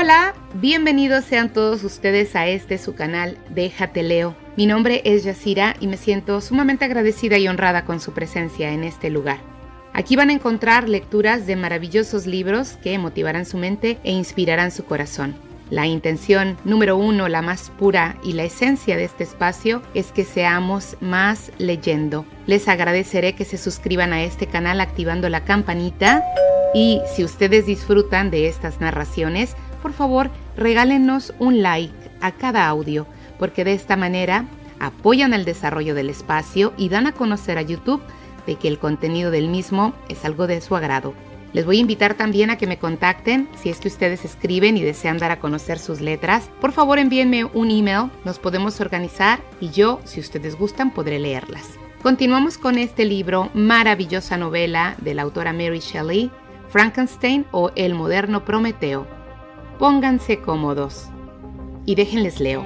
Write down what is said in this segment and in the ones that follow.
Hola, bienvenidos sean todos ustedes a su canal Déjate Leo. Mi nombre es Yasira y me siento sumamente agradecida y honrada con su presencia en este lugar. Aquí van a encontrar lecturas de maravillosos libros que motivarán su mente e inspirarán su corazón. La intención número 1, la más pura y la esencia de este espacio es que seamos más leyendo. Les agradeceré que se suscriban a este canal activando la campanita y si ustedes disfrutan de estas narraciones, por favor regálenos un like a cada audio porque de esta manera apoyan el desarrollo del espacio y dan a conocer a YouTube de que el contenido del mismo es algo de su agrado. Les voy a invitar también a que me contacten si es que ustedes escriben y desean dar a conocer sus letras. Por favor envíenme un email, nos podemos organizar y yo, si ustedes gustan, podré leerlas. Continuamos con este libro, maravillosa novela de la autora Mary Shelley, Frankenstein o El moderno Prometeo. Pónganse cómodos y déjenles leo.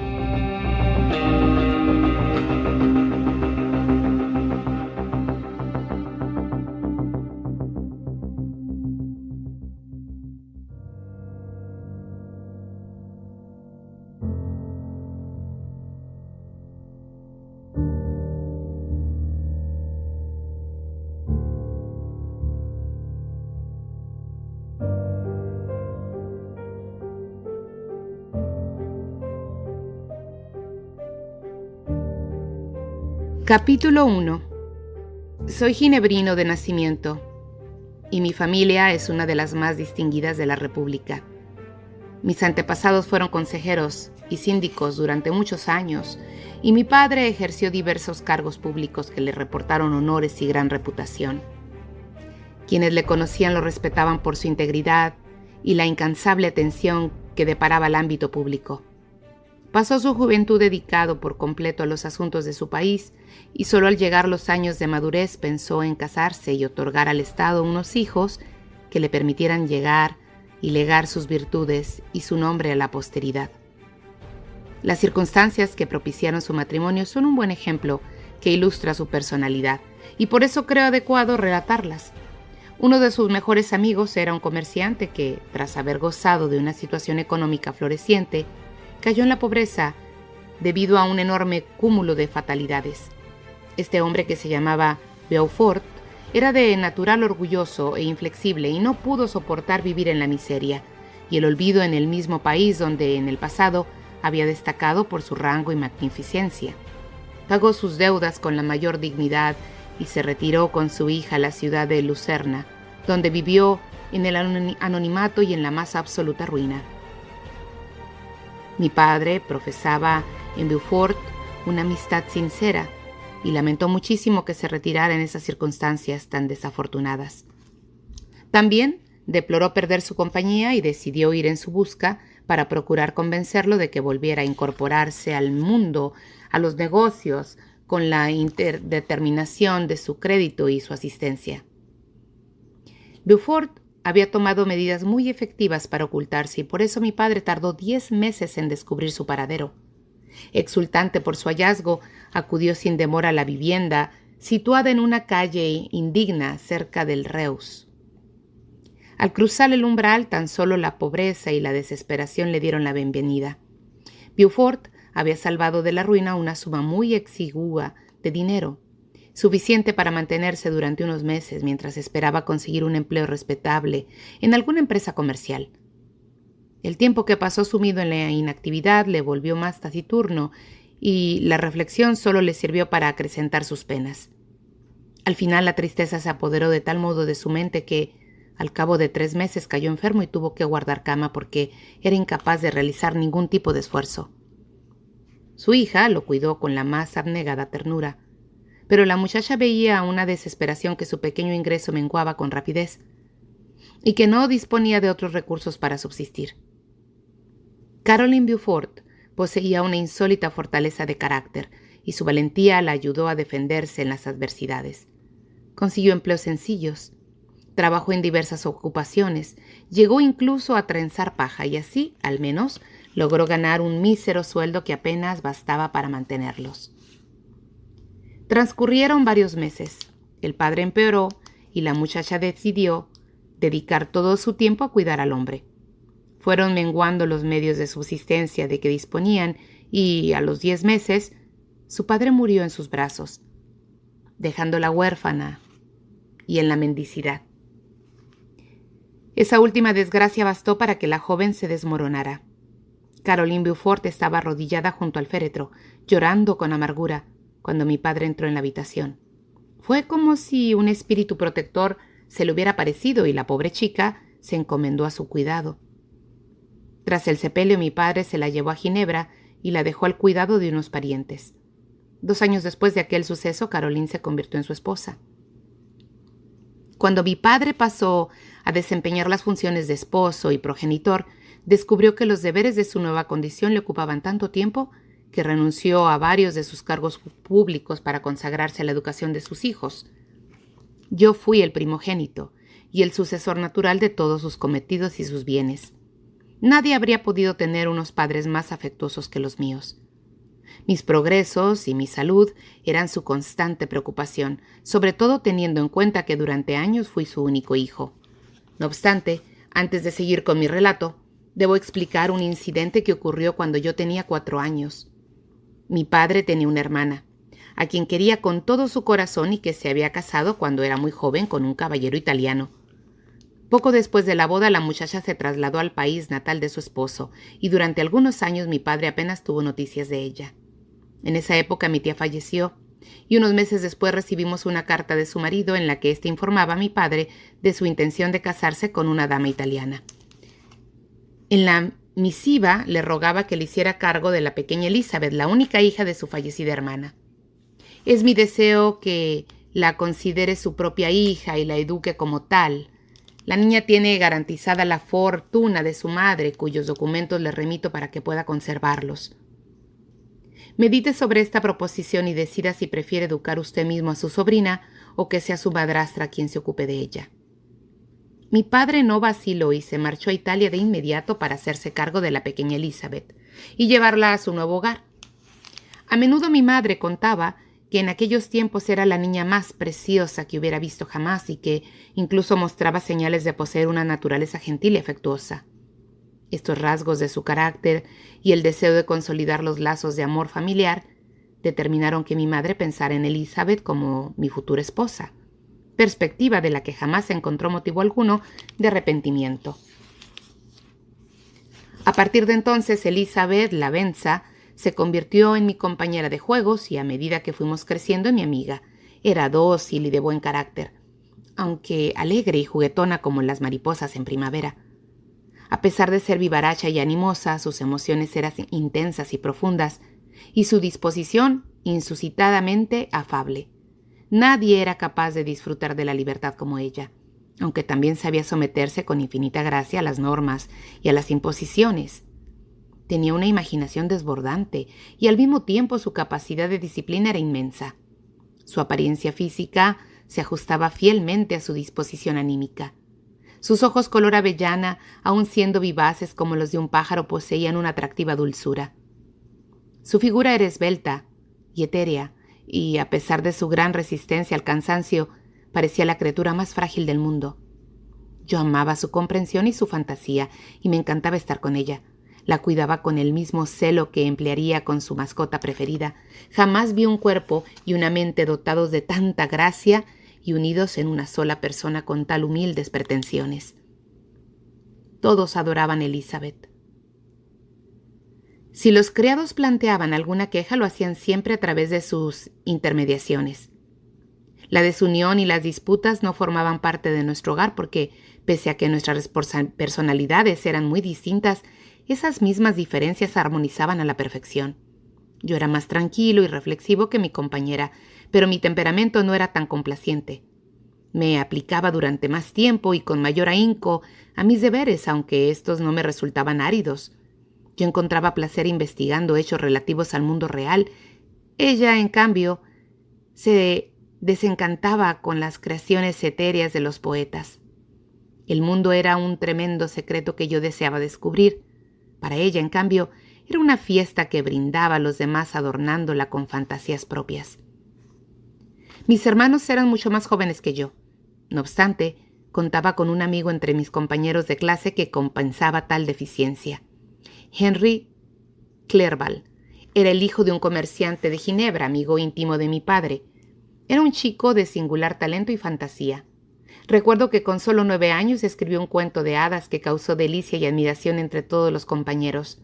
Capítulo 1. Soy ginebrino de nacimiento y mi familia es una de las más distinguidas de la República. Mis antepasados fueron consejeros y síndicos durante muchos años y mi padre ejerció diversos cargos públicos que le reportaron honores y gran reputación. Quienes le conocían lo respetaban por su integridad y la incansable atención que deparaba el ámbito público. Pasó su juventud dedicado por completo a los asuntos de su país y solo al llegar los años de madurez pensó en casarse y otorgar al Estado unos hijos que le permitieran llegar y legar sus virtudes y su nombre a la posteridad. Las circunstancias que propiciaron su matrimonio son un buen ejemplo que ilustra su personalidad y por eso creo adecuado relatarlas. Uno de sus mejores amigos era un comerciante que, tras haber gozado de una situación económica floreciente, cayó en la pobreza debido a un enorme cúmulo de fatalidades. Este hombre, que se llamaba Beaufort, era de natural orgulloso e inflexible y no pudo soportar vivir en la miseria y el olvido en el mismo país donde en el pasado había destacado por su rango y magnificencia. Pagó sus deudas con la mayor dignidad y se retiró con su hija a la ciudad de Lucerna, donde vivió en el anonimato y en la más absoluta ruina. Mi padre profesaba en Beaufort una amistad sincera y lamentó muchísimo que se retirara en esas circunstancias tan desafortunadas. También deploró perder su compañía y decidió ir en su busca para procurar convencerlo de que volviera a incorporarse al mundo, a los negocios, con la determinación de su crédito y su asistencia. Beaufort había tomado medidas muy efectivas para ocultarse y por eso mi padre tardó 10 meses en descubrir su paradero. Exultante por su hallazgo, acudió sin demora a la vivienda, situada en una calle indigna cerca del Reus. Al cruzar el umbral, tan solo la pobreza y la desesperación le dieron la bienvenida. Beaufort había salvado de la ruina una suma muy exigua de dinero, suficiente para mantenerse durante unos meses mientras esperaba conseguir un empleo respetable en alguna empresa comercial. El tiempo que pasó sumido en la inactividad le volvió más taciturno y la reflexión solo le sirvió para acrecentar sus penas. Al final la tristeza se apoderó de tal modo de su mente que, al cabo de 3 meses, cayó enfermo y tuvo que guardar cama porque era incapaz de realizar ningún tipo de esfuerzo. Su hija lo cuidó con la más abnegada ternura, pero la muchacha veía a una desesperación que su pequeño ingreso menguaba con rapidez y que no disponía de otros recursos para subsistir. Caroline Beaufort poseía una insólita fortaleza de carácter y su valentía la ayudó a defenderse en las adversidades. Consiguió empleos sencillos, trabajó en diversas ocupaciones, llegó incluso a trenzar paja y así, al menos, logró ganar un mísero sueldo que apenas bastaba para mantenerlos. Transcurrieron varios meses. El padre empeoró y la muchacha decidió dedicar todo su tiempo a cuidar al hombre. fueron menguando los medios de subsistencia de que disponían y, a los 10 meses, su padre murió en sus brazos, dejándola huérfana y en la mendicidad. Esa última desgracia bastó para que la joven se desmoronara. Caroline Beaufort estaba arrodillada junto al féretro, llorando con amargura, cuando mi padre entró en la habitación. Fue como si un espíritu protector se le hubiera aparecido y la pobre chica se encomendó a su cuidado. Tras el sepelio, mi padre se la llevó a Ginebra y la dejó al cuidado de unos parientes. 2 años después de aquel suceso, Caroline se convirtió en su esposa. Cuando mi padre pasó a desempeñar las funciones de esposo y progenitor, descubrió que los deberes de su nueva condición le ocupaban tanto tiempo que renunció a varios de sus cargos públicos para consagrarse a la educación de sus hijos. Yo fui el primogénito y el sucesor natural de todos sus cometidos y sus bienes. Nadie habría podido tener unos padres más afectuosos que los míos. Mis progresos y mi salud eran su constante preocupación, sobre todo teniendo en cuenta que durante años fui su único hijo. No obstante, antes de seguir con mi relato, debo explicar un incidente que ocurrió cuando yo tenía 4 años. Mi padre tenía una hermana, a quien quería con todo su corazón y que se había casado cuando era muy joven con un caballero italiano. Poco después de la boda, la muchacha se trasladó al país natal de su esposo, y durante algunos años mi padre apenas tuvo noticias de ella. En esa época mi tía falleció, y unos meses después recibimos una carta de su marido en la que éste informaba a mi padre de su intención de casarse con una dama italiana. En la misiva le rogaba que le hiciera cargo de la pequeña Elizabeth, la única hija de su fallecida hermana. Es mi deseo que la considere su propia hija y la eduque como tal. La niña tiene garantizada la fortuna de su madre, cuyos documentos le remito para que pueda conservarlos. Medite sobre esta proposición y decida si prefiere educar usted mismo a su sobrina o que sea su madrastra quien se ocupe de ella. Mi padre no vaciló y se marchó a Italia de inmediato para hacerse cargo de la pequeña Elizabeth y llevarla a su nuevo hogar. A menudo mi madre contaba que en aquellos tiempos era la niña más preciosa que hubiera visto jamás y que incluso mostraba señales de poseer una naturaleza gentil y afectuosa. Estos rasgos de su carácter y el deseo de consolidar los lazos de amor familiar determinaron que mi madre pensara en Elizabeth como mi futura esposa, perspectiva de la que jamás encontró motivo alguno de arrepentimiento. A partir de entonces, Elizabeth Lavenza se convirtió en mi compañera de juegos y a medida que fuimos creciendo en mi amiga. Era dócil y de buen carácter, aunque alegre y juguetona como las mariposas en primavera. A pesar de ser vivaracha y animosa, sus emociones eran intensas y profundas, y su disposición insuscitadamente afable. Nadie era capaz de disfrutar de la libertad como ella, aunque también sabía someterse con infinita gracia a las normas y a las imposiciones. Tenía una imaginación desbordante y al mismo tiempo su capacidad de disciplina era inmensa. Su apariencia física se ajustaba fielmente a su disposición anímica. Sus ojos color avellana, aun siendo vivaces como los de un pájaro, poseían una atractiva dulzura. Su figura era esbelta y etérea, y a pesar de su gran resistencia al cansancio, parecía la criatura más frágil del mundo. Yo amaba su comprensión y su fantasía, y me encantaba estar con ella. La cuidaba con el mismo celo que emplearía con su mascota preferida. Jamás vi un cuerpo y una mente dotados de tanta gracia y unidos en una sola persona con tal humildes pretensiones. Todos adoraban a Elizabeth. Si los criados planteaban alguna queja, lo hacían siempre a través de sus intermediaciones. La desunión y las disputas no formaban parte de nuestro hogar porque, pese a que nuestras personalidades eran muy distintas, esas mismas diferencias armonizaban a la perfección. Yo era más tranquilo y reflexivo que mi compañera, pero mi temperamento no era tan complaciente. Me aplicaba durante más tiempo y con mayor ahínco a mis deberes, aunque estos no me resultaban áridos. Yo encontraba placer investigando hechos relativos al mundo real. Ella, en cambio, se desencantaba con las creaciones etéreas de los poetas. El mundo era un tremendo secreto que yo deseaba descubrir. Para ella, en cambio, era una fiesta que brindaba a los demás adornándola con fantasías propias. Mis hermanos eran mucho más jóvenes que yo. No obstante, contaba con un amigo entre mis compañeros de clase que compensaba tal deficiencia. Henry Clerval era el hijo de un comerciante de Ginebra, amigo íntimo de mi padre. Era un chico de singular talento y fantasía. Recuerdo que con solo 9 años escribió un cuento de hadas que causó delicia y admiración entre todos los compañeros.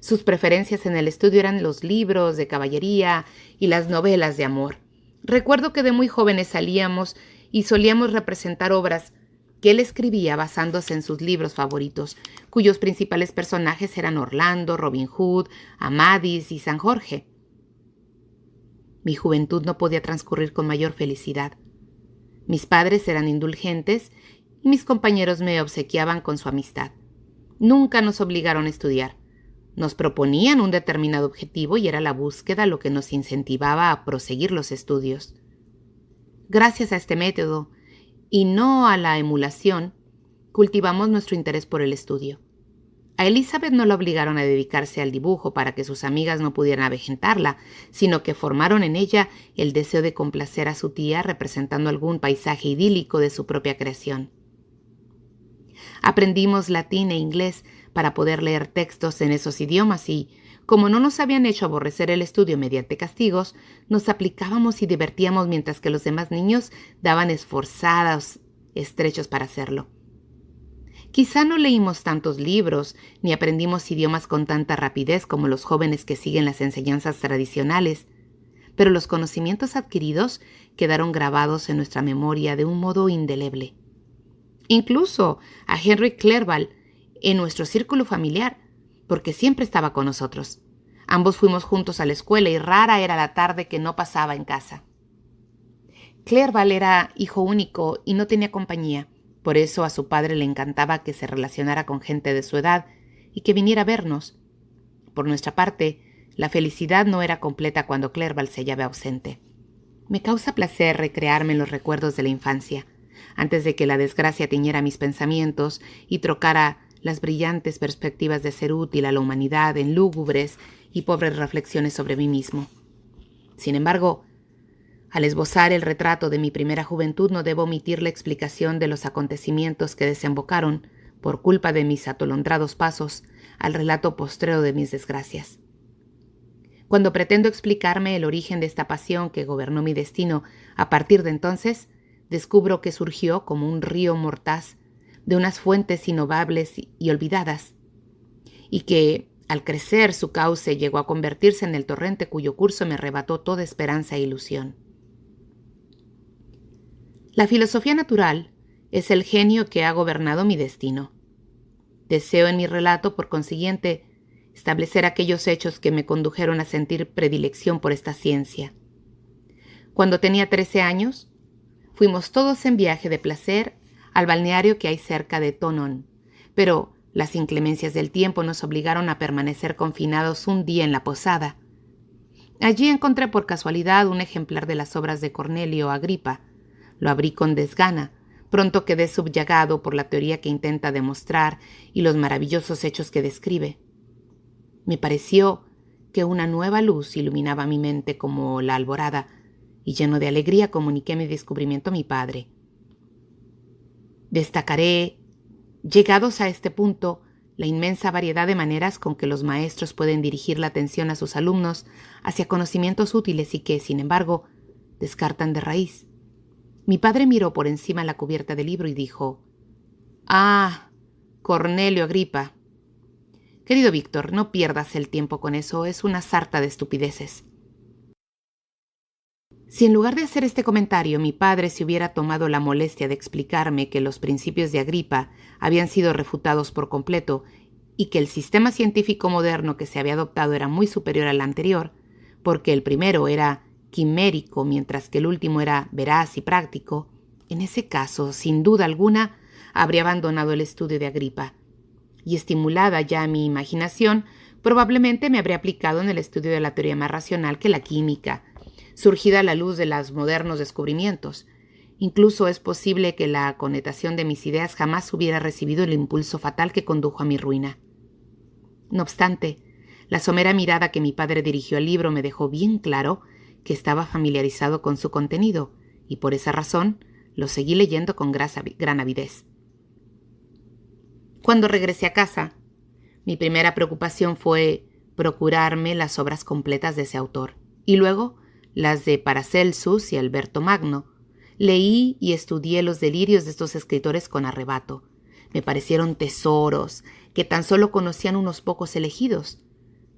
Sus preferencias en el estudio eran los libros de caballería y las novelas de amor. Recuerdo que de muy jóvenes salíamos y solíamos representar obras que él escribía basándose en sus libros favoritos, cuyos principales personajes eran Orlando, Robin Hood, Amadis y San Jorge. Mi juventud no podía transcurrir con mayor felicidad. Mis padres eran indulgentes y mis compañeros me obsequiaban con su amistad. Nunca nos obligaron a estudiar. Nos proponían un determinado objetivo y era la búsqueda lo que nos incentivaba a proseguir los estudios. Gracias a este método, y no a la emulación, cultivamos nuestro interés por el estudio. A Elizabeth no la obligaron a dedicarse al dibujo para que sus amigas no pudieran avejentarla, sino que formaron en ella el deseo de complacer a su tía representando algún paisaje idílico de su propia creación. Aprendimos latín e inglés para poder leer textos en esos idiomas y, como no nos habían hecho aborrecer el estudio mediante castigos, nos aplicábamos y divertíamos mientras que los demás niños daban esforzados estrechos para hacerlo. Quizá no leímos tantos libros ni aprendimos idiomas con tanta rapidez como los jóvenes que siguen las enseñanzas tradicionales, pero los conocimientos adquiridos quedaron grabados en nuestra memoria de un modo indeleble. Incluso a Henry Clerval en nuestro círculo familiar, porque siempre estaba con nosotros. Ambos fuimos juntos a la escuela y rara era la tarde que no pasaba en casa. Clerval era hijo único y no tenía compañía. Por eso a su padre le encantaba que se relacionara con gente de su edad y que viniera a vernos. Por nuestra parte, la felicidad no era completa cuando Clerval se hallaba ausente. Me causa placer recrearme en los recuerdos de la infancia, antes de que la desgracia tiñera mis pensamientos y trocara las brillantes perspectivas de ser útil a la humanidad en lúgubres y pobres reflexiones sobre mí mismo. Sin embargo, al esbozar el retrato de mi primera juventud no debo omitir la explicación de los acontecimientos que desembocaron, por culpa de mis atolondrados pasos, al relato postrero de mis desgracias. Cuando pretendo explicarme el origen de esta pasión que gobernó mi destino a partir de entonces, descubro que surgió como un río mortaz de unas fuentes innovables y olvidadas, y que, al crecer su cauce, llegó a convertirse en el torrente cuyo curso me arrebató toda esperanza e ilusión. La filosofía natural es el genio que ha gobernado mi destino. Deseo en mi relato, por consiguiente, establecer aquellos hechos que me condujeron a sentir predilección por esta ciencia. Cuando tenía 13 años, fuimos todos en viaje de placer al balneario que hay cerca de Thonon, pero las inclemencias del tiempo nos obligaron a permanecer confinados un día en la posada. Allí encontré por casualidad un ejemplar de las obras de Cornelio Agripa. Lo abrí con desgana. Pronto quedé subyugado por la teoría que intenta demostrar y los maravillosos hechos que describe. Me pareció que una nueva luz iluminaba mi mente como la alborada, y lleno de alegría comuniqué mi descubrimiento a mi padre. Destacaré, llegados a este punto, la inmensa variedad de maneras con que los maestros pueden dirigir la atención a sus alumnos hacia conocimientos útiles y que, sin embargo, descartan de raíz. Mi padre miró por encima la cubierta del libro y dijo: «Ah, Cornelio Agripa. Querido Víctor, no pierdas el tiempo con eso, es una sarta de estupideces». Si en lugar de hacer este comentario mi padre se hubiera tomado la molestia de explicarme que los principios de Agripa habían sido refutados por completo y que el sistema científico moderno que se había adoptado era muy superior al anterior, porque el primero era quimérico mientras que el último era veraz y práctico, en ese caso, sin duda alguna, habría abandonado el estudio de Agripa, y estimulada ya mi imaginación, probablemente me habría aplicado en el estudio de la teoría más racional que la química, surgida a la luz de los modernos descubrimientos. Incluso es posible que la connotación de mis ideas jamás hubiera recibido el impulso fatal que condujo a mi ruina. No obstante, la somera mirada que mi padre dirigió al libro me dejó bien claro que estaba familiarizado con su contenido, y por esa razón Lo seguí leyendo con gran avidez. Cuando regresé a casa, mi primera preocupación fue procurarme las obras completas de ese autor, y luego las de Paracelsus y Alberto Magno. Leí y estudié los delirios de estos escritores con arrebato. Me parecieron tesoros que tan solo conocían unos pocos elegidos.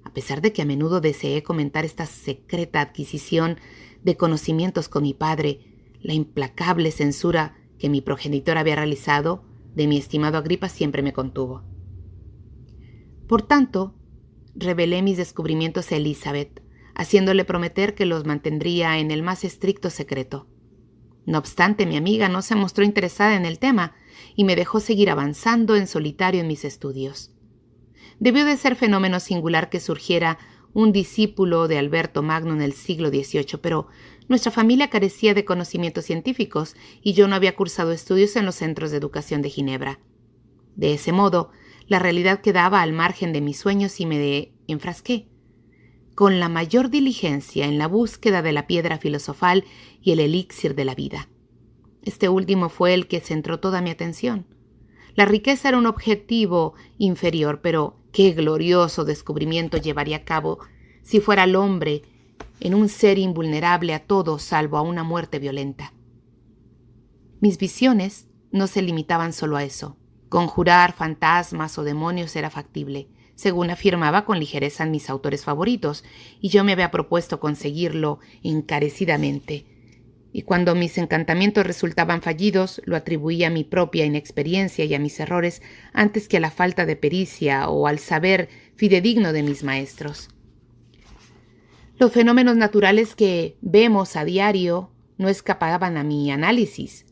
A pesar de que a menudo deseé comentar esta secreta adquisición de conocimientos con mi padre, la implacable censura que mi progenitor había realizado de mi estimado Agripa siempre me contuvo. Por tanto, revelé mis descubrimientos a Elizabeth, haciéndole prometer que los mantendría en el más estricto secreto. No obstante, mi amiga no se mostró interesada en el tema y me dejó seguir avanzando en solitario en mis estudios. Debió de ser fenómeno singular que surgiera un discípulo de Alberto Magno en el siglo XVIII, pero nuestra familia carecía de conocimientos científicos y yo no había cursado estudios en los centros de educación de Ginebra. De ese modo, la realidad quedaba al margen de mis sueños y me enfrasqué con la mayor diligencia en la búsqueda de la piedra filosofal y el elixir de la vida. Este último fue el que centró toda mi atención. La riqueza era un objetivo inferior, pero qué glorioso descubrimiento llevaría a cabo si fuera el hombre en un ser invulnerable a todo salvo a una muerte violenta. Mis visiones no se limitaban solo a eso. Conjurar fantasmas o demonios era factible, según afirmaba con ligereza mis autores favoritos, y yo me había propuesto conseguirlo encarecidamente. Y cuando mis encantamientos resultaban fallidos, lo atribuía a mi propia inexperiencia y a mis errores antes que a la falta de pericia o al saber fidedigno de mis maestros. Los fenómenos naturales que vemos a diario no escapaban a mi análisis.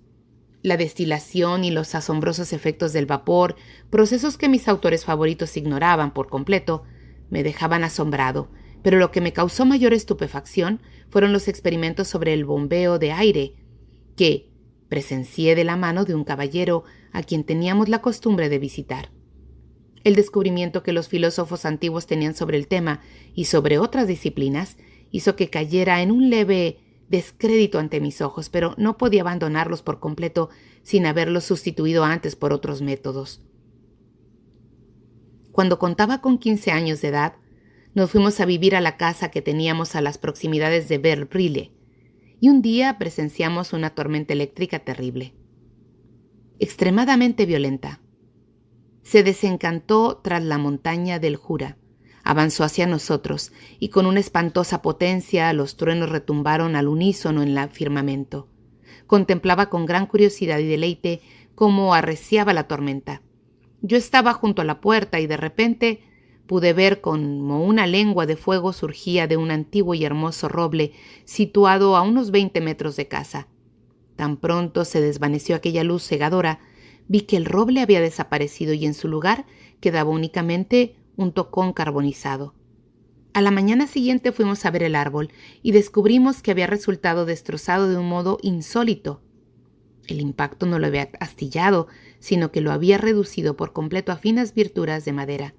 La destilación y los asombrosos efectos del vapor, procesos que mis autores favoritos ignoraban por completo, me dejaban asombrado, pero lo que me causó mayor estupefacción fueron los experimentos sobre el bombeo de aire, que presencié de la mano de un caballero a quien teníamos la costumbre de visitar. El descubrimiento que los filósofos antiguos tenían sobre el tema y sobre otras disciplinas hizo que cayera en un leve descrédito ante mis ojos, pero no podía abandonarlos por completo sin haberlos sustituido antes por otros métodos. Cuando contaba con 15 años de edad, nos fuimos a vivir a la casa que teníamos a las proximidades de Belle-Brille, y un día presenciamos una tormenta eléctrica terrible, extremadamente violenta. Se desencantó tras la montaña del Jura, avanzó hacia nosotros, y con una espantosa potencia los truenos retumbaron al unísono en el firmamento. Contemplaba con gran curiosidad y deleite cómo arreciaba la tormenta. Yo estaba junto a la puerta y de repente pude ver como una lengua de fuego surgía de un antiguo y hermoso roble situado a unos 20 metros de casa. Tan pronto se desvaneció aquella luz cegadora, vi que el roble había desaparecido y en su lugar quedaba únicamente un tocón carbonizado. A la mañana siguiente fuimos a ver el árbol y descubrimos que había resultado destrozado de un modo insólito. El impacto no lo había astillado, sino que lo había reducido por completo a finas virturas de madera.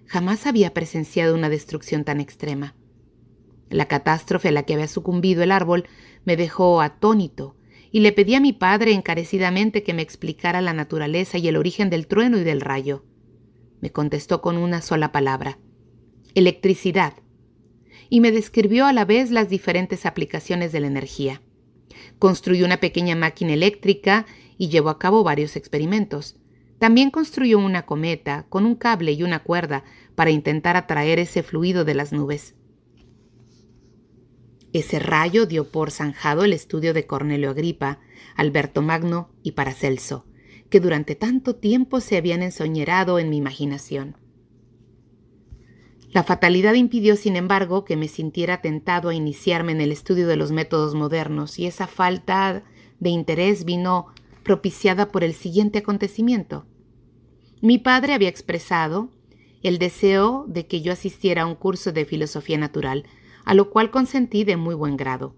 Jamás había presenciado una destrucción tan extrema. La catástrofe a la que había sucumbido el árbol me dejó atónito, y le pedí a mi padre encarecidamente que me explicara la naturaleza y el origen del trueno y del rayo. Me contestó con una sola palabra: electricidad, y me describió a la vez las diferentes aplicaciones de la energía. Construyó una pequeña máquina eléctrica y llevó a cabo varios experimentos. También construyó una cometa con un cable y una cuerda para intentar atraer ese fluido de las nubes. Ese rayo dio por zanjado el estudio de Cornelio Agripa, Alberto Magno y Paracelso, que durante tanto tiempo se habían ensoñerado en mi imaginación. La fatalidad impidió, sin embargo, que me sintiera tentado a iniciarme en el estudio de los métodos modernos, y esa falta de interés vino propiciada por el siguiente acontecimiento. Mi padre había expresado el deseo de que yo asistiera a un curso de filosofía natural, a lo cual consentí de muy buen grado,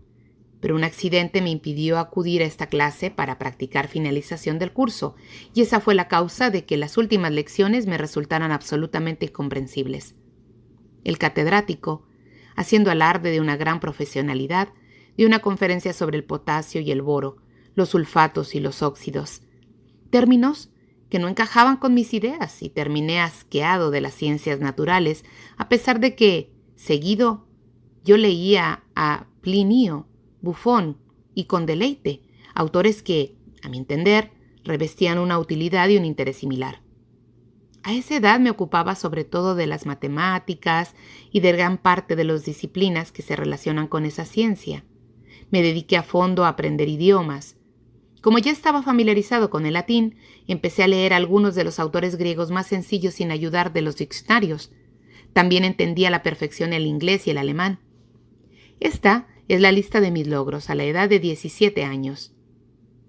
pero un accidente me impidió acudir a esta clase para practicar finalización del curso, y esa fue la causa de que las últimas lecciones me resultaran absolutamente incomprensibles. El catedrático, haciendo alarde de una gran profesionalidad, dio una conferencia sobre el potasio y el boro, los sulfatos y los óxidos. Términos que no encajaban con mis ideas y terminé asqueado de las ciencias naturales, a pesar de que, seguido, yo leía a Plinio, Bufón y con deleite, autores que, a mi entender, revestían una utilidad y un interés similar. A esa edad me ocupaba sobre todo de las matemáticas y de gran parte de las disciplinas que se relacionan con esa ciencia. Me dediqué a fondo a aprender idiomas. Como ya estaba familiarizado con el latín, empecé a leer algunos de los autores griegos más sencillos sin ayudar de los diccionarios. También entendía a la perfección el inglés y el alemán. Esta es la lista de mis logros a la edad de 17 años.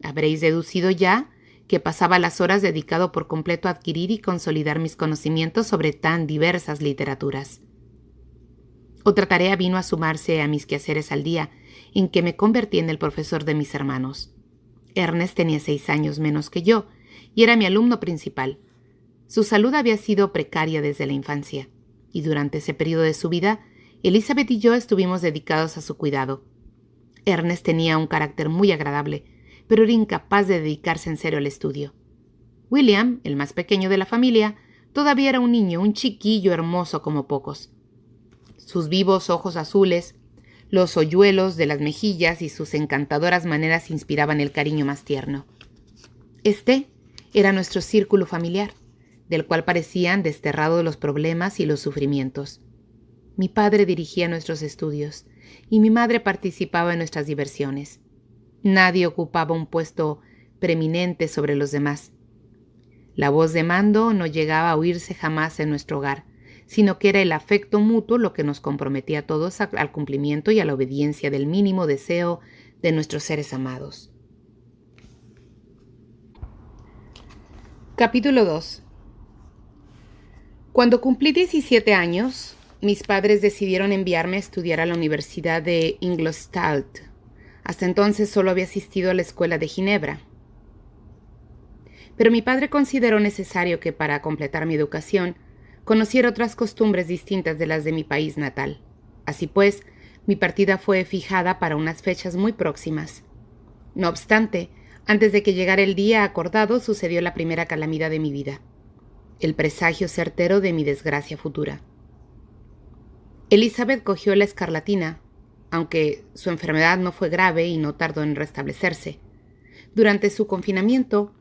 Habréis deducido ya que pasaba las horas dedicado por completo a adquirir y consolidar mis conocimientos sobre tan diversas literaturas. Otra tarea vino a sumarse a mis quehaceres al día, en que me convertí en el profesor de mis hermanos. Ernest tenía 6 años menos que yo, y era mi alumno principal. Su salud había sido precaria desde la infancia, y durante ese periodo de su vida, Elizabeth y yo estuvimos dedicados a su cuidado. Ernest tenía un carácter muy agradable, pero era incapaz de dedicarse en serio al estudio. William, el más pequeño de la familia, todavía era un niño, un chiquillo hermoso como pocos. Sus vivos ojos azules, los hoyuelos de las mejillas y sus encantadoras maneras inspiraban el cariño más tierno. Este era nuestro círculo familiar, del cual parecían desterrados los problemas y los sufrimientos. Mi padre dirigía nuestros estudios y mi madre participaba en nuestras diversiones. Nadie ocupaba un puesto preeminente sobre los demás. La voz de mando no llegaba a oírse jamás en nuestro hogar, sino que era el afecto mutuo lo que nos comprometía a todos al cumplimiento y a la obediencia del mínimo deseo de nuestros seres amados. Capítulo 2. Cuando cumplí 17 años, mis padres decidieron enviarme a estudiar a la Universidad de Ingolstadt. Hasta entonces solo había asistido a la escuela de Ginebra. Pero mi padre consideró necesario que para completar mi educación conociera otras costumbres distintas de las de mi país natal. Así pues, mi partida fue fijada para unas fechas muy próximas. No obstante, antes de que llegara el día acordado, sucedió la primera calamidad de mi vida, el presagio certero de mi desgracia futura. Elizabeth cogió la escarlatina, aunque su enfermedad no fue grave y no tardó en restablecerse. Durante su confinamiento,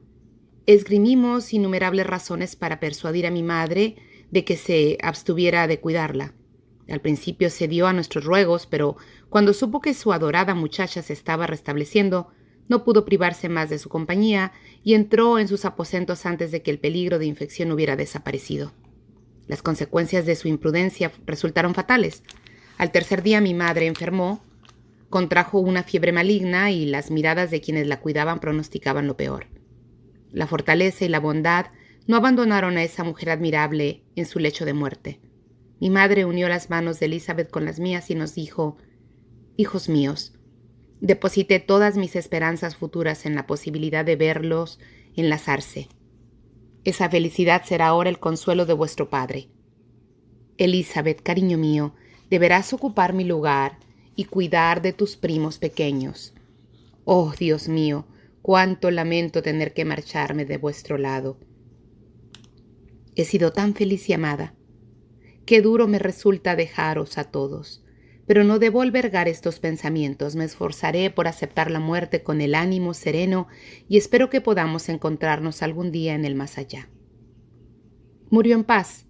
esgrimimos innumerables razones para persuadir a mi madre de que se abstuviera de cuidarla. Al principio cedió a nuestros ruegos, pero cuando supo que su adorada muchacha se estaba restableciendo, no pudo privarse más de su compañía y entró en sus aposentos antes de que el peligro de infección hubiera desaparecido. Las consecuencias de su imprudencia resultaron fatales. Al tercer día mi madre enfermó, contrajo una fiebre maligna y las miradas de quienes la cuidaban pronosticaban lo peor. La fortaleza y la bondad no abandonaron a esa mujer admirable en su lecho de muerte. Mi madre unió las manos de Elizabeth con las mías y nos dijo: «Hijos míos, deposité todas mis esperanzas futuras en la posibilidad de verlos enlazarse. Esa felicidad será ahora el consuelo de vuestro padre. Elizabeth, cariño mío, deberás ocupar mi lugar y cuidar de tus primos pequeños. Oh, Dios mío, cuánto lamento tener que marcharme de vuestro lado. He sido tan feliz y amada. Qué duro me resulta dejaros a todos. Pero no debo albergar estos pensamientos. Me esforzaré por aceptar la muerte con el ánimo sereno y espero que podamos encontrarnos algún día en el más allá». Murió en paz,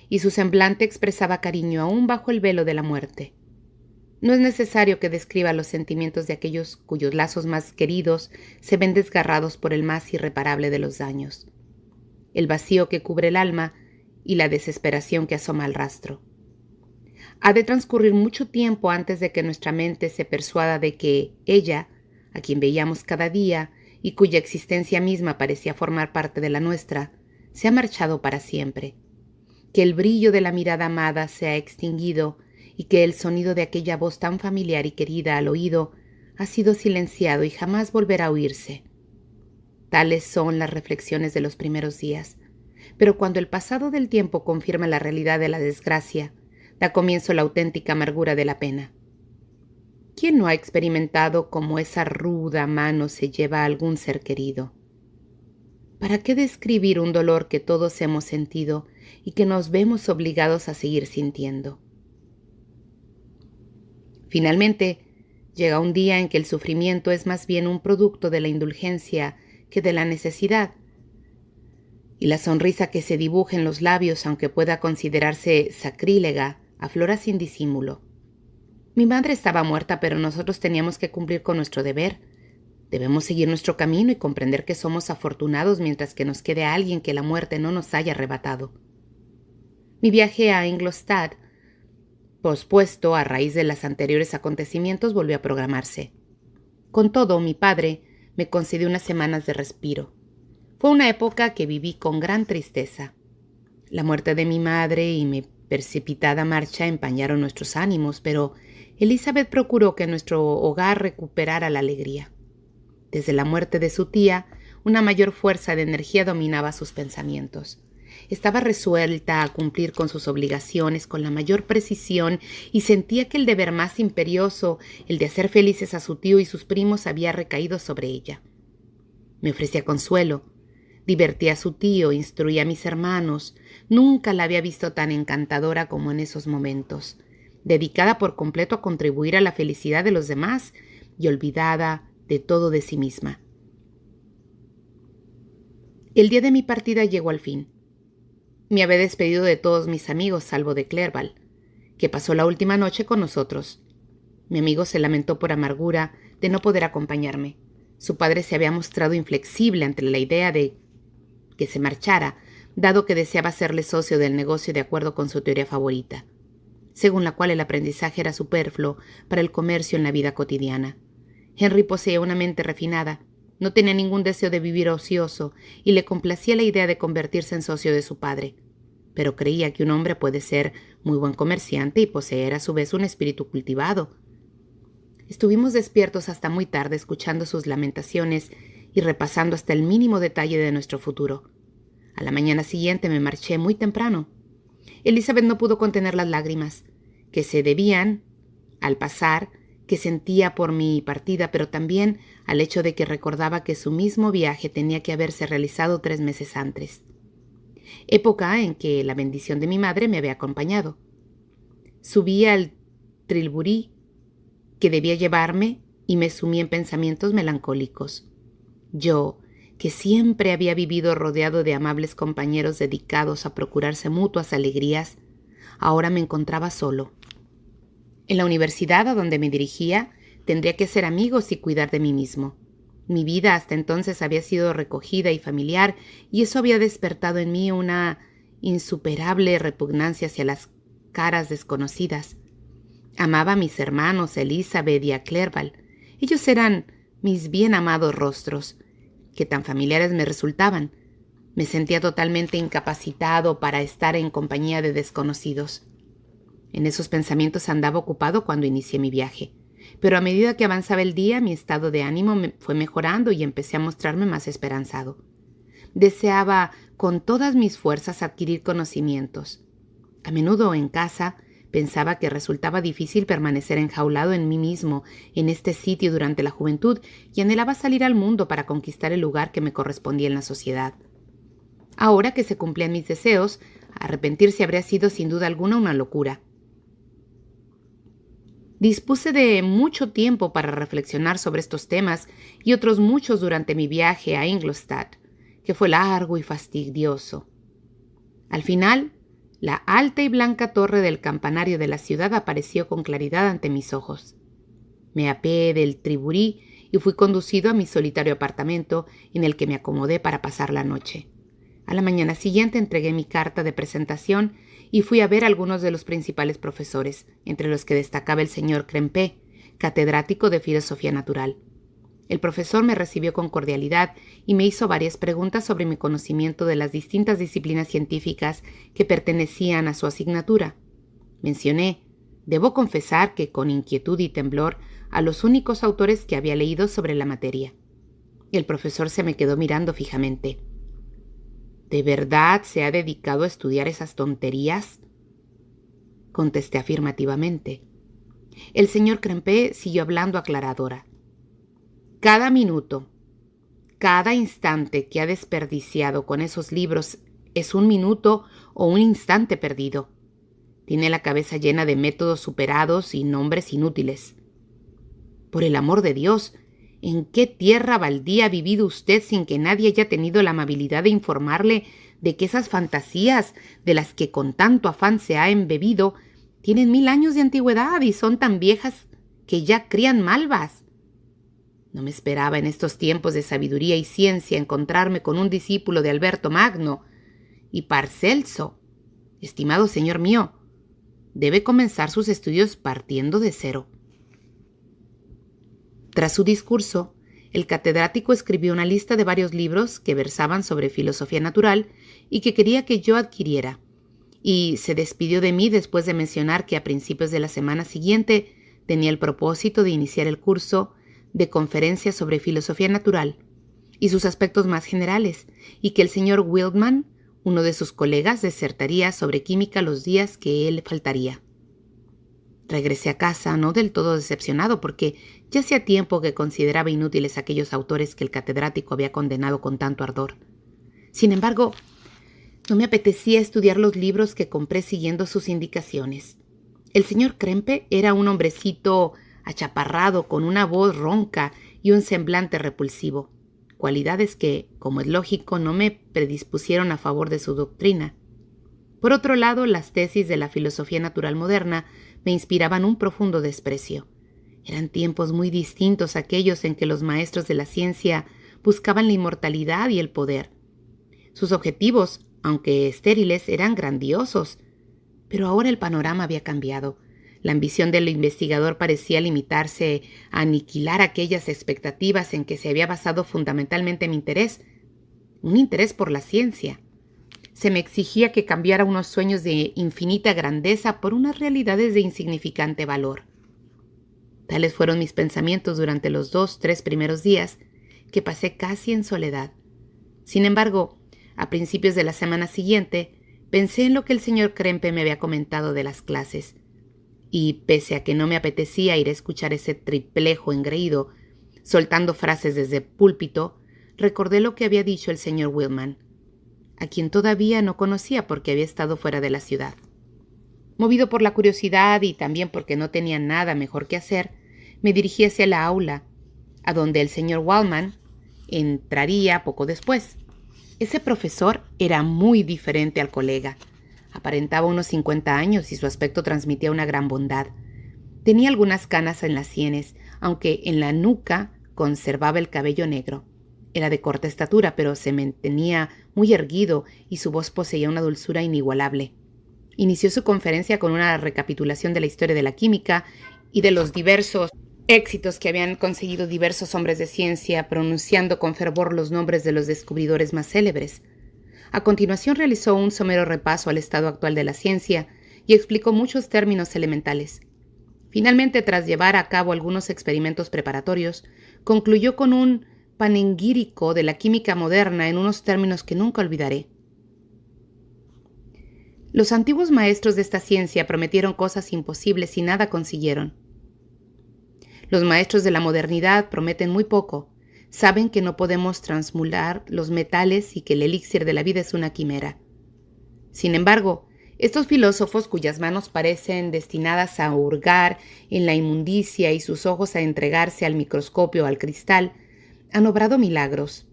y su semblante expresaba cariño aún bajo el velo de la muerte. No es necesario que describa los sentimientos de aquellos cuyos lazos más queridos se ven desgarrados por el más irreparable de los daños, el vacío que cubre el alma y la desesperación que asoma al rastro. Ha de transcurrir mucho tiempo antes de que nuestra mente se persuada de que ella, a quien veíamos cada día y cuya existencia misma parecía formar parte de la nuestra, se ha marchado para siempre, que el brillo de la mirada amada se ha extinguido y que el sonido de aquella voz tan familiar y querida al oído ha sido silenciado y jamás volverá a oírse. Tales son las reflexiones de los primeros días, pero cuando el pasado del tiempo confirma la realidad de la desgracia, da comienzo la auténtica amargura de la pena. ¿Quién no ha experimentado cómo esa ruda mano se lleva a algún ser querido? ¿Para qué describir un dolor que todos hemos sentido y que nos vemos obligados a seguir sintiendo? Finalmente, llega un día en que el sufrimiento es más bien un producto de la indulgencia que de la necesidad, y la sonrisa que se dibuja en los labios, aunque pueda considerarse sacrílega, aflora sin disimulo. Mi madre estaba muerta, pero nosotros teníamos que cumplir con nuestro deber. Debemos seguir nuestro camino y comprender que somos afortunados mientras que nos quede alguien que la muerte no nos haya arrebatado. Mi viaje a Ingolstadt, pospuesto a raíz de los anteriores acontecimientos, volvió a programarse. Con todo, mi padre me concedió unas semanas de respiro. Fue una época que viví con gran tristeza. La muerte de mi madre y mi precipitada marcha empañaron nuestros ánimos, pero Elizabeth procuró que nuestro hogar recuperara la alegría. Desde la muerte de su tía, una mayor fuerza de energía dominaba sus pensamientos. Estaba resuelta a cumplir con sus obligaciones con la mayor precisión y sentía que el deber más imperioso, el de hacer felices a su tío y sus primos, había recaído sobre ella. Me ofrecía consuelo, divertía a su tío, instruía a mis hermanos. Nunca la había visto tan encantadora como en esos momentos, dedicada por completo a contribuir a la felicidad de los demás y olvidada de todo de sí misma. El día de mi partida llegó al fin. Me había despedido de todos mis amigos, salvo de Clerval, que pasó la última noche con nosotros. Mi amigo se lamentó por amargura de no poder acompañarme. Su padre se había mostrado inflexible ante la idea de que se marchara, dado que deseaba hacerle socio del negocio de acuerdo con su teoría favorita, según la cual el aprendizaje era superfluo para el comercio en la vida cotidiana. Henry poseía una mente refinada, no tenía ningún deseo de vivir ocioso y le complacía la idea de convertirse en socio de su padre, pero creía que un hombre puede ser muy buen comerciante y poseer a su vez un espíritu cultivado. Estuvimos despiertos hasta muy tarde escuchando sus lamentaciones y repasando hasta el mínimo detalle de nuestro futuro. A la mañana siguiente me marché muy temprano. Elizabeth no pudo contener las lágrimas, que se debían, al pasar, que sentía por mi partida, pero también al hecho de que recordaba que su mismo viaje tenía que haberse realizado 3 meses antes, época en que la bendición de mi madre me había acompañado. Subí al Trilbury que debía llevarme y me sumí en pensamientos melancólicos. Yo, que siempre había vivido rodeado de amables compañeros dedicados a procurarse mutuas alegrías, ahora me encontraba solo. En la universidad a donde me dirigía, tendría que ser amigos y cuidar de mí mismo. Mi vida hasta entonces había sido recogida y familiar, y eso había despertado en mí una insuperable repugnancia hacia las caras desconocidas. Amaba a mis hermanos, a Elizabeth y a Clerval. Ellos eran mis bien amados rostros, que tan familiares me resultaban. Me sentía totalmente incapacitado para estar en compañía de desconocidos. En esos pensamientos andaba ocupado cuando inicié mi viaje, pero a medida que avanzaba el día, mi estado de ánimo fue mejorando y empecé a mostrarme más esperanzado. Deseaba con todas mis fuerzas adquirir conocimientos. A menudo en casa pensaba que resultaba difícil permanecer enjaulado en mí mismo en este sitio durante la juventud y anhelaba salir al mundo para conquistar el lugar que me correspondía en la sociedad. Ahora que se cumplían mis deseos, arrepentirse habría sido sin duda alguna una locura. Dispuse de mucho tiempo para reflexionar sobre estos temas y otros muchos durante mi viaje a Ingolstadt, que fue largo y fastidioso. Al final, la alta y blanca torre del campanario de la ciudad apareció con claridad ante mis ojos. Me apeé del Trilbury y fui conducido a mi solitario apartamento, en el que me acomodé para pasar la noche. A la mañana siguiente entregué mi carta de presentación y fui a ver a algunos de los principales profesores, entre los que destacaba el señor Krempe, catedrático de filosofía natural. El profesor me recibió con cordialidad y me hizo varias preguntas sobre mi conocimiento de las distintas disciplinas científicas que pertenecían a su asignatura. Mencioné, debo confesar que con inquietud y temblor, a los únicos autores que había leído sobre la materia. El profesor se me quedó mirando fijamente. ¿De verdad se ha dedicado a estudiar esas tonterías? Contesté afirmativamente. El señor Krempe siguió hablando aclaradora. Cada minuto, cada instante que ha desperdiciado con esos libros es un minuto o un instante perdido. Tiene la cabeza llena de métodos superados y nombres inútiles. Por el amor de Dios, ¿en qué tierra baldía ha vivido usted sin que nadie haya tenido la amabilidad de informarle de que esas fantasías de las que con tanto afán se ha embebido tienen 1000 años de antigüedad y son tan viejas que ya crían malvas? No me esperaba en estos tiempos de sabiduría y ciencia encontrarme con un discípulo de Alberto Magno y Paracelso. Estimado señor mío, debe comenzar sus estudios partiendo de cero. Tras su discurso, el catedrático escribió una lista de varios libros que versaban sobre filosofía natural y que quería que yo adquiriera, y se despidió de mí después de mencionar que a principios de la semana siguiente tenía el propósito de iniciar el curso de conferencias sobre filosofía natural y sus aspectos más generales, y que el señor Wildman, uno de sus colegas, disertaría sobre química los días que él faltaría. Regresé a casa no del todo decepcionado porque ya hacía tiempo que consideraba inútiles aquellos autores que el catedrático había condenado con tanto ardor. Sin embargo, no me apetecía estudiar los libros que compré siguiendo sus indicaciones. El señor Krempe era un hombrecito achaparrado con una voz ronca y un semblante repulsivo, cualidades que, como es lógico, no me predispusieron a favor de su doctrina. Por otro lado, las tesis de la filosofía natural moderna me inspiraban un profundo desprecio. Eran tiempos muy distintos a aquellos en que los maestros de la ciencia buscaban la inmortalidad y el poder. Sus objetivos, aunque estériles, eran grandiosos. Pero ahora el panorama había cambiado. La ambición del investigador parecía limitarse a aniquilar aquellas expectativas en que se había basado fundamentalmente mi interés, un interés por la ciencia. Se me exigía que cambiara unos sueños de infinita grandeza por unas realidades de insignificante valor. Tales fueron mis pensamientos durante los 2-3 primeros días, que pasé casi en soledad. Sin embargo, a principios de la semana siguiente, pensé en lo que el señor Krempe me había comentado de las clases, y pese a que no me apetecía ir a escuchar ese triplejo engreído, soltando frases desde el púlpito, recordé lo que había dicho el señor Wildman, a quien todavía no conocía porque había estado fuera de la ciudad. Movido por la curiosidad y también porque no tenía nada mejor que hacer, me dirigí hacia la aula, a donde el señor Wildman entraría poco después. Ese profesor era muy diferente al colega. Aparentaba unos 50 años y su aspecto transmitía una gran bondad. Tenía algunas canas en las sienes, aunque en la nuca conservaba el cabello negro. Era de corta estatura, pero se mantenía muy erguido y su voz poseía una dulzura inigualable. Inició su conferencia con una recapitulación de la historia de la química y de los diversos éxitos que habían conseguido diversos hombres de ciencia, pronunciando con fervor los nombres de los descubridores más célebres. A continuación realizó un somero repaso al estado actual de la ciencia y explicó muchos términos elementales. Finalmente, tras llevar a cabo algunos experimentos preparatorios, concluyó con un panegírico de la química moderna en unos términos que nunca olvidaré. Los antiguos maestros de esta ciencia prometieron cosas imposibles y nada consiguieron. Los maestros de la modernidad prometen muy poco. Saben que no podemos transmutar los metales y que el elixir de la vida es una quimera. Sin embargo, estos filósofos, cuyas manos parecen destinadas a hurgar en la inmundicia y sus ojos a entregarse al microscopio o al cristal, han obrado milagros.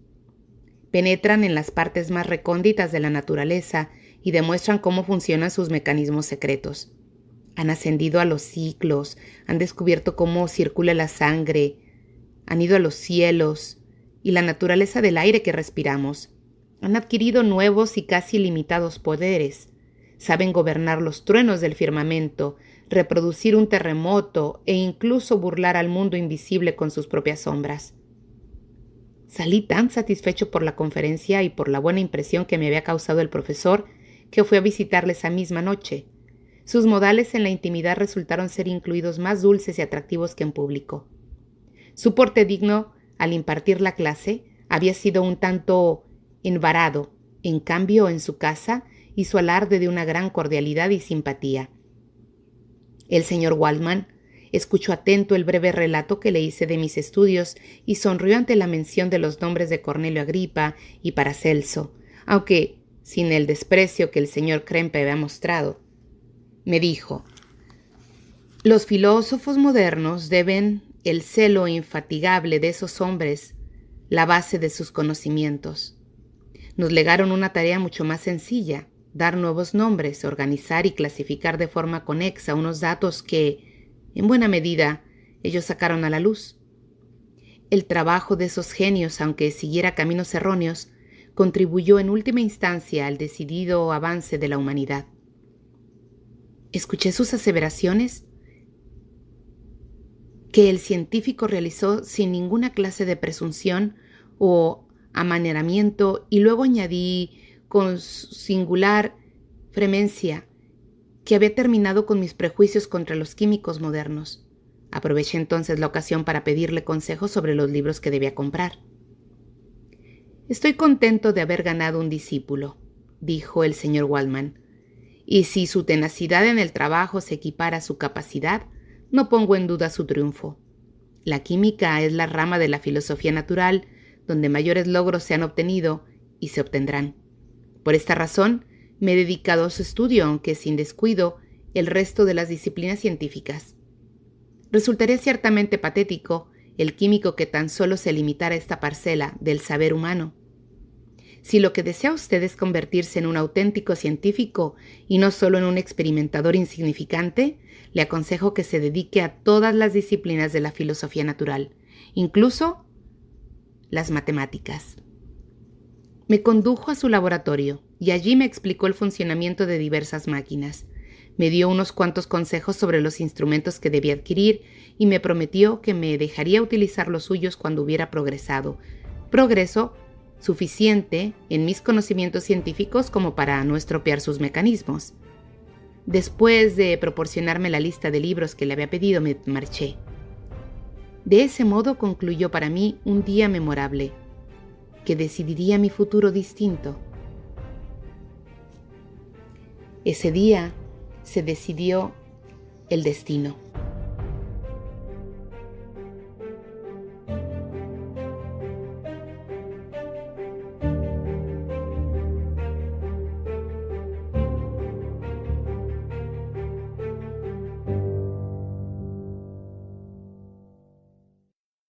Penetran en las partes más recónditas de la naturaleza y demuestran cómo funcionan sus mecanismos secretos. Han ascendido a los ciclos, han descubierto cómo circula la sangre, han ido a los cielos y la naturaleza del aire que respiramos. Han adquirido nuevos y casi ilimitados poderes. Saben gobernar los truenos del firmamento, reproducir un terremoto e incluso burlar al mundo invisible con sus propias sombras. Salí tan satisfecho por la conferencia y por la buena impresión que me había causado el profesor que fui a visitarle esa misma noche. Sus modales en la intimidad resultaron ser incluidos más dulces y atractivos que en público. Su porte digno, al impartir la clase, había sido un tanto envarado. En cambio, en su casa, hizo alarde de una gran cordialidad y simpatía. El señor Waldman Escuchó atento el breve relato que le hice de mis estudios y sonrió ante la mención de los nombres de Cornelio Agripa y Paracelso, aunque sin el desprecio que el señor Krempe había mostrado. Me dijo: los filósofos modernos deben el celo infatigable de esos hombres la base de sus conocimientos. Nos legaron una tarea mucho más sencilla: dar nuevos nombres, organizar y clasificar de forma conexa unos datos que, en buena medida, ellos sacaron a la luz. El trabajo de esos genios, aunque siguiera caminos erróneos, contribuyó en última instancia al decidido avance de la humanidad. Escuché sus aseveraciones, que el científico realizó sin ninguna clase de presunción o amaneramiento, y luego añadí con singular fremencia que había terminado con mis prejuicios contra los químicos modernos. Aproveché entonces la ocasión para pedirle consejos sobre los libros que debía comprar. «Estoy contento de haber ganado un discípulo», dijo el señor Waldman, «y si su tenacidad en el trabajo se equipara a su capacidad, no pongo en duda su triunfo. La química es la rama de la filosofía natural donde mayores logros se han obtenido y se obtendrán. Por esta razón, me he dedicado a su estudio, aunque sin descuido, el resto de las disciplinas científicas. Resultaría ciertamente patético el químico que tan solo se limitara a esta parcela del saber humano. Si lo que desea usted es convertirse en un auténtico científico y no solo en un experimentador insignificante, le aconsejo que se dedique a todas las disciplinas de la filosofía natural, incluso las matemáticas. Me condujo a su laboratorio y allí me explicó el funcionamiento de diversas máquinas. Me dio unos cuantos consejos sobre los instrumentos que debía adquirir y me prometió que me dejaría utilizar los suyos cuando hubiera progresado. Progreso suficiente en mis conocimientos científicos como para no estropear sus mecanismos. Después de proporcionarme la lista de libros que le había pedido, me marché. De ese modo concluyó para mí un día memorable, que decidiría mi futuro distinto. Ese día se decidió el destino.